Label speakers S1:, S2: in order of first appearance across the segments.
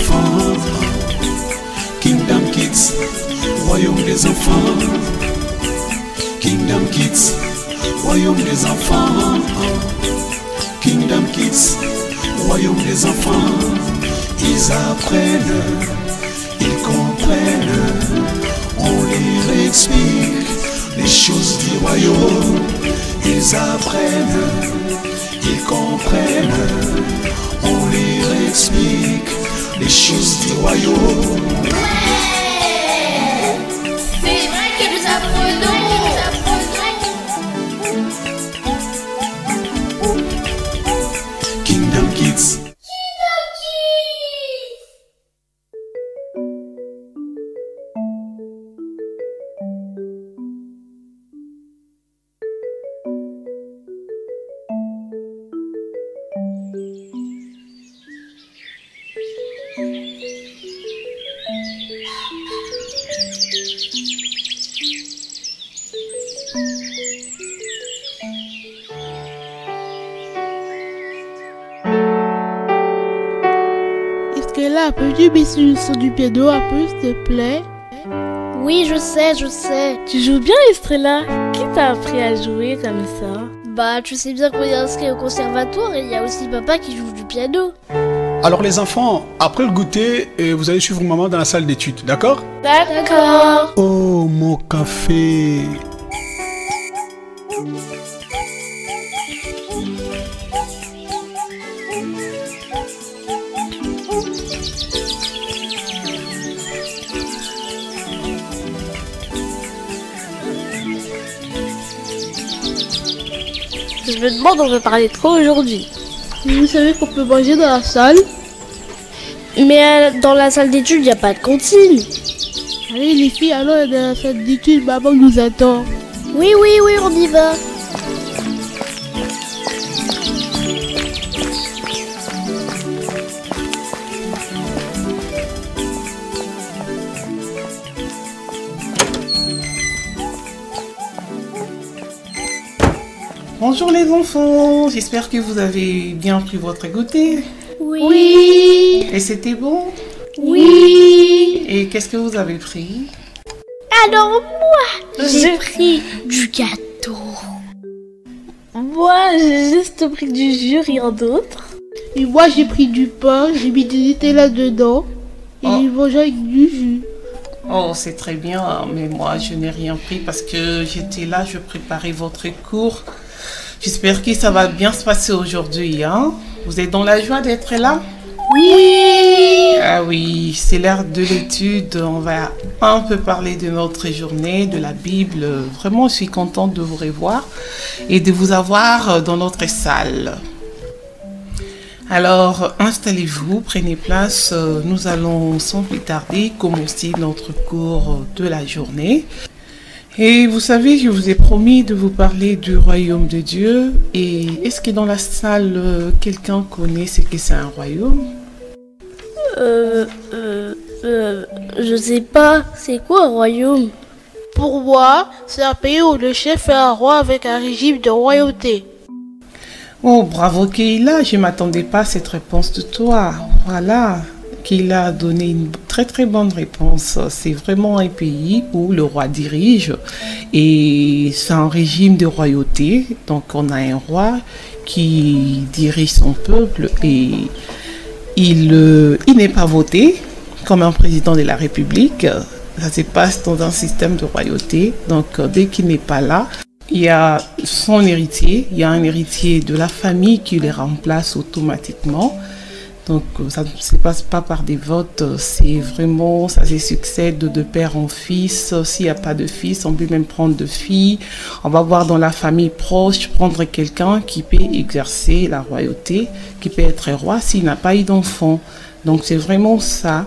S1: enfants. Kingdom Kids, royaume des enfants. Kingdom Kids, royaume des enfants. Kingdom Kids, royaume des enfants. Ils apprennent, ils comprennent, on leur explique les choses du royaume. Ils apprennent, ils comprennent, on leur explique les choses du royaume.
S2: Ouais, c'est vrai que nous apprenons.
S1: Kingdom Kids.
S3: Est-ce que là, peux-tu baisser le son du piano un peu, s'il te plaît?
S4: Oui, je sais.
S5: Tu joues bien, Estrella? Qui t'a appris à jouer comme ça?
S4: Bah, tu sais bien qu'on est inscrit au conservatoire et il y a aussi papa qui joue du piano.
S1: Alors les enfants, après le goûter, vous allez suivre maman dans la salle d'études, d'accord?
S4: D'accord.
S1: Oh, mon café.
S5: Je me demande, on veut parler de quoi aujourd'hui?
S3: Vous savez qu'on peut manger dans la salle?
S4: Mais dans la salle d'études, il n'y a pas de cantine.
S3: Allez les filles, allons dans la salle d'études, maman nous attend.
S4: Oui, on y va.
S6: Bonjour les enfants, j'espère que vous avez bien pris votre goûter.
S4: Oui.
S6: Et c'était bon?
S4: Oui.
S6: Et qu'est-ce que vous avez pris?
S4: Alors moi, j'ai pris du gâteau.
S5: Moi, j'ai juste pris du jus, rien d'autre.
S3: Et moi j'ai pris du pain, j'ai mis des Nutella dedans. Et j'ai mangé avec du jus.
S6: Oh, c'est très bien, mais moi je n'ai rien pris parce que j'étais là, je préparais votre cours. J'espère que ça va bien se passer aujourd'hui, hein? Vous êtes dans la joie d'être là?
S4: Oui.
S6: Ah oui, c'est l'heure de l'étude. On va un peu parler de notre journée, de la Bible. Vraiment, je suis contente de vous revoir et de vous avoir dans notre salle. Alors, installez-vous, prenez place. Nous allons sans plus tarder commencer notre cours de la journée. Et vous savez, je vous ai promis de vous parler du royaume de Dieu. Et est-ce que dans la salle, quelqu'un connaît ce que c'est un royaume?
S4: Je sais pas, c'est quoi un royaume?
S3: Pour moi, c'est un pays où le chef est un roi avec un régime de royauté.
S6: Oh, bravo Keila, je ne m'attendais pas à cette réponse de toi. Voilà, Keila a donné une très très bonne réponse. C'est vraiment un pays où le roi dirige et c'est un régime de royauté. Donc on a un roi qui dirige son peuple et il n'est pas voté comme un président de la République. Ça se passe dans un système de royauté. Donc dès qu'il n'est pas là, il y a son héritier, il y a un héritier de la famille qui les remplace automatiquement. Donc ça ne se passe pas par des votes, c'est vraiment, ça se succède de père en fils. S'il n'y a pas de fils, on peut même prendre de filles. On va voir dans la famille proche, prendre quelqu'un qui peut exercer la royauté, qui peut être roi s'il n'a pas eu d'enfant. Donc c'est vraiment ça.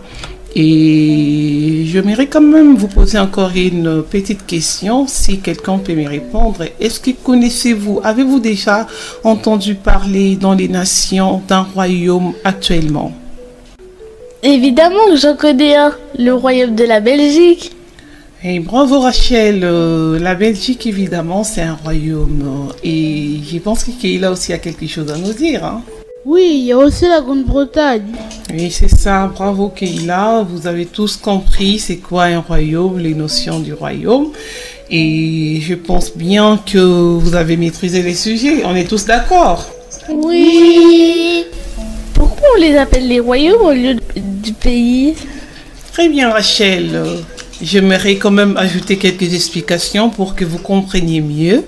S6: Et j'aimerais quand même vous poser encore une petite question, si quelqu'un peut me répondre. Est-ce que connaissez-vous, avez-vous déjà entendu parler dans les nations d'un royaume actuellement?
S5: Évidemment que j'en connais un, le royaume de la Belgique.
S6: Et bravo Rachel, la Belgique évidemment c'est un royaume et je pense qu'il a aussi quelque chose à nous dire. Hein?
S3: Oui, il y a aussi la Grande-Bretagne.
S6: Oui, c'est ça. Bravo Keila. Vous avez tous compris c'est quoi un royaume, les notions du royaume. Et je pense bien que vous avez maîtrisé les sujets. On est tous d'accord?
S5: Oui. Pourquoi on les appelle les royaumes au lieu du pays?
S6: Très bien Rachel. J'aimerais quand même ajouter quelques explications pour que vous compreniez mieux.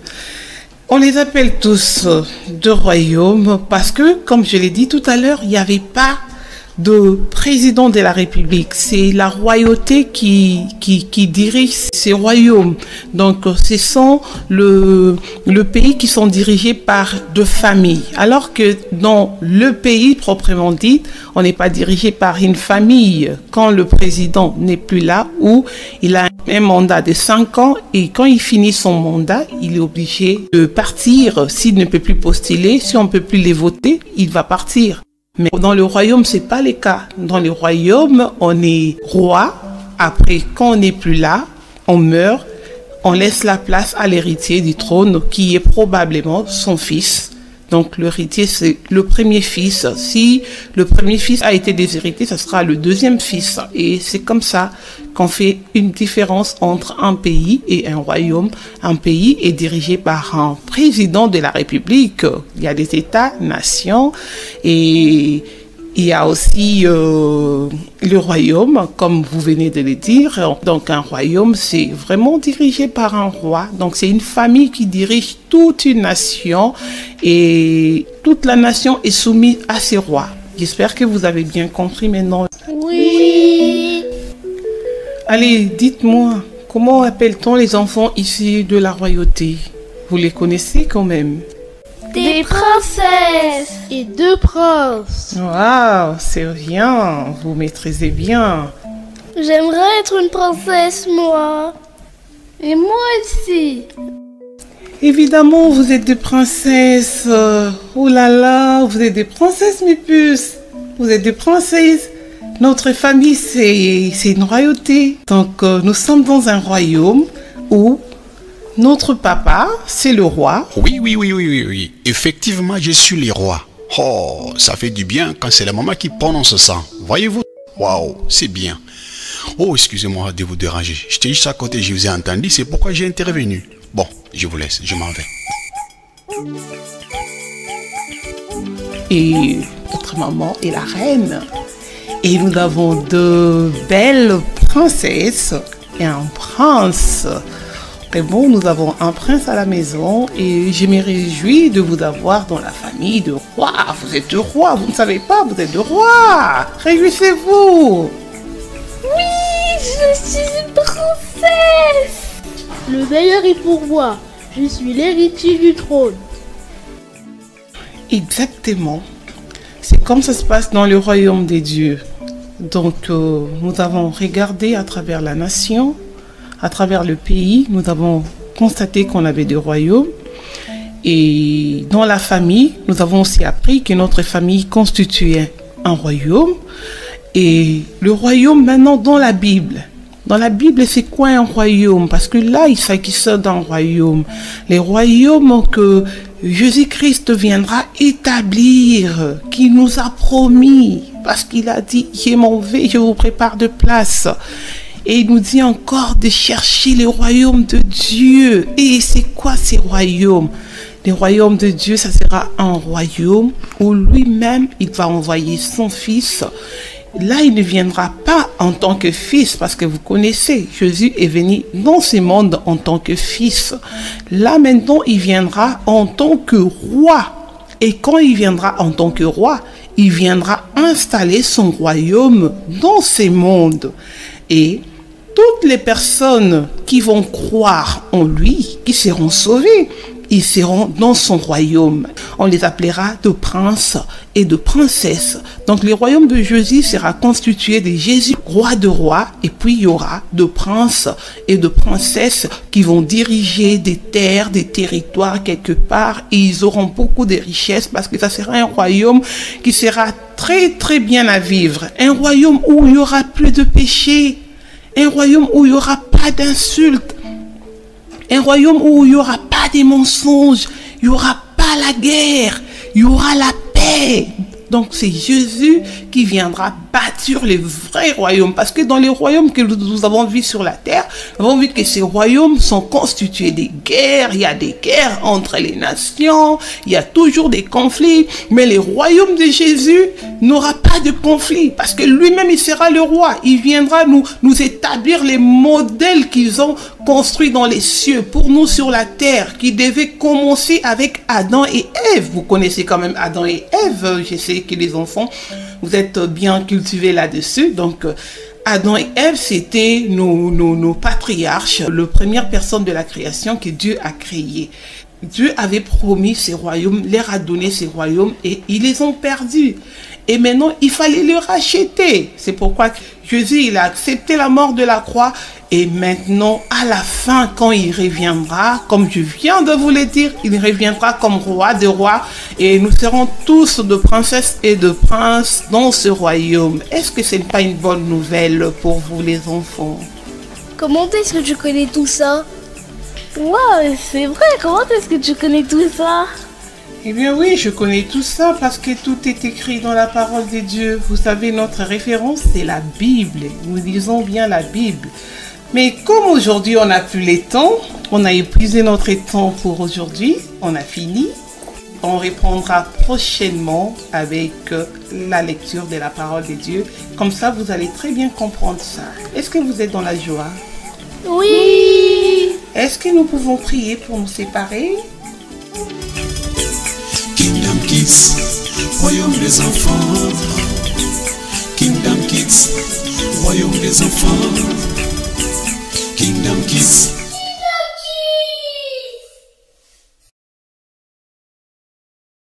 S6: On les appelle tous de royaumes parce que, comme je l'ai dit tout à l'heure, il n'y avait pas de président de la République. C'est la royauté qui dirige ces royaumes. Donc, ce sont le pays qui sont dirigés par deux familles. Alors que dans le pays proprement dit, on n'est pas dirigé par une famille. Quand le président n'est plus là, ou il a un mandat de 5 ans et quand il finit son mandat, il est obligé de partir. S'il ne peut plus postuler, si on ne peut plus les voter, il va partir. Mais dans le royaume, c'est pas le cas. Dans le royaume, on est roi. Après, quand on n'est plus là, on meurt. On laisse la place à l'héritier du trône, qui est probablement son fils. Donc, l'héritier, c'est le premier fils. Si le premier fils a été déshérité, ce sera le deuxième fils. Et c'est comme ça qu'on fait une différence entre un pays et un royaume. Un pays est dirigé par un président de la République. Il y a des États, nations, et il y a aussi le royaume, comme vous venez de le dire. Donc un royaume, c'est vraiment dirigé par un roi. Donc c'est une famille qui dirige toute une nation et toute la nation est soumise à ces rois. J'espère que vous avez bien compris maintenant.
S5: Oui.
S6: Allez, dites-moi, comment appelle-t-on les enfants issus de la royauté? Vous les connaissez quand même?
S5: Des princesses
S3: Et 2 princes.
S6: Waouh, c'est bien, vous maîtrisez bien.
S4: J'aimerais être une princesse, moi.
S5: et moi aussi.
S6: Évidemment, vous êtes des princesses. Oh là là, vous êtes des princesses, mes puces. Vous êtes des princesses. Notre famille, c'est une royauté. Donc, nous sommes dans un royaume où notre papa, c'est le roi.
S1: Oui. Effectivement, je suis le roi. Oh, ça fait du bien quand c'est la maman qui prononce ça. Voyez-vous? Waouh, c'est bien. Oh, excusez-moi de vous déranger. J'étais juste à côté, je vous ai entendu, c'est pourquoi j'ai intervenu. Bon, je vous laisse, je m'en vais.
S6: Et notre maman est la reine. Et nous avons deux belles princesses et un prince. Et bon, nous avons un prince à la maison et je me réjouis de vous avoir dans la famille de rois. Vous êtes deux rois, vous ne savez pas, vous êtes deux rois. Réjouissez-vous.
S5: Oui, je suis une princesse.
S3: Le meilleur est pour moi. Je suis l'héritier du trône.
S6: Exactement. C'est comme ça se passe dans le royaume des dieux. Donc, nous avons regardé à travers la nation, à travers le pays, nous avons constaté qu'on avait des royaumes. Et dans la famille, nous avons aussi appris que notre famille constituait un royaume. Et le royaume maintenant dans la Bible. Dans la Bible, c'est quoi un royaume? Parce que là, il s'agissait d'un royaume. Les royaumes que Jésus-Christ viendra établir, qu'il nous a promis. Parce qu'il a dit, je m'en vais, je vous prépare de place. Et il nous dit encore de chercher les royaumes de Dieu. Et c'est quoi ces royaumes? Les royaumes de Dieu, ça sera un royaume où lui-même, il va envoyer son fils. Là, il ne viendra pas en tant que fils, parce que vous connaissez, Jésus est venu dans ce monde en tant que fils. Là, maintenant, il viendra en tant que roi. Et quand il viendra en tant que roi, il viendra installer son royaume dans ce monde. Et toutes les personnes qui vont croire en lui, qui seront sauvées, ils seront dans son royaume. On les appellera de princes et de princesses. Donc le royaume de Jésus sera constitué de Jésus, roi de rois, et puis il y aura de princes et de princesses qui vont diriger des terres, des territoires quelque part, et ils auront beaucoup de richesses parce que ça sera un royaume qui sera très très bien à vivre. Un royaume où il n'y aura plus de péché. Un royaume où il n'y aura pas d'insultes. Un royaume où il n'y aura pas des mensonges. Il n'y aura pas la guerre. Il y aura la paix. Donc c'est Jésus qui viendra bâtir les vrais royaumes. Parce que dans les royaumes que nous avons vus sur la terre, nous avons vu que ces royaumes sont constitués des guerres. Il y a des guerres entre les nations. Il y a toujours des conflits. Mais le royaume de Jésus n'aura pas de conflit. Parce que lui-même, il sera le roi. Il viendra nous établir les modèles qu'ils ont construits dans les cieux pour nous sur la terre, qui devaient commencer avec Adam et Ève. Vous connaissez quand même Adam et Ève. Je sais que les enfants, vous êtes bien cultivés là-dessus. Donc, Adam et Ève, c'était nos patriarches, la première personne de la création que Dieu a créée. Dieu avait promis ces royaumes, leur a donné ces royaumes et ils les ont perdus. Et maintenant, il fallait le racheter. C'est pourquoi Jésus, il a accepté la mort de la croix. Et maintenant, à la fin, quand il reviendra, comme je viens de vous le dire, il reviendra comme roi de rois. Et nous serons tous de princesses et de princes dans ce royaume. Est-ce que ce n'est pas une bonne nouvelle pour vous, les enfants?
S4: Comment est-ce que tu connais tout ça?
S5: Waouh, c'est vrai, comment est-ce que tu connais tout ça?
S6: Eh bien oui, je connais tout ça parce que tout est écrit dans la parole de Dieu. Vous savez, notre référence, c'est la Bible. Nous lisons bien la Bible. Mais comme aujourd'hui, on n'a plus le temps, on a épuisé notre temps pour aujourd'hui, on a fini. On reprendra prochainement avec la lecture de la parole de Dieu. Comme ça, vous allez très bien comprendre ça. Est-ce que vous êtes dans la joie?
S4: Oui.
S6: Est-ce que nous pouvons prier pour nous séparer?
S1: Kingdom Kids, royaume des enfants. Kingdom Kids, royaume des enfants.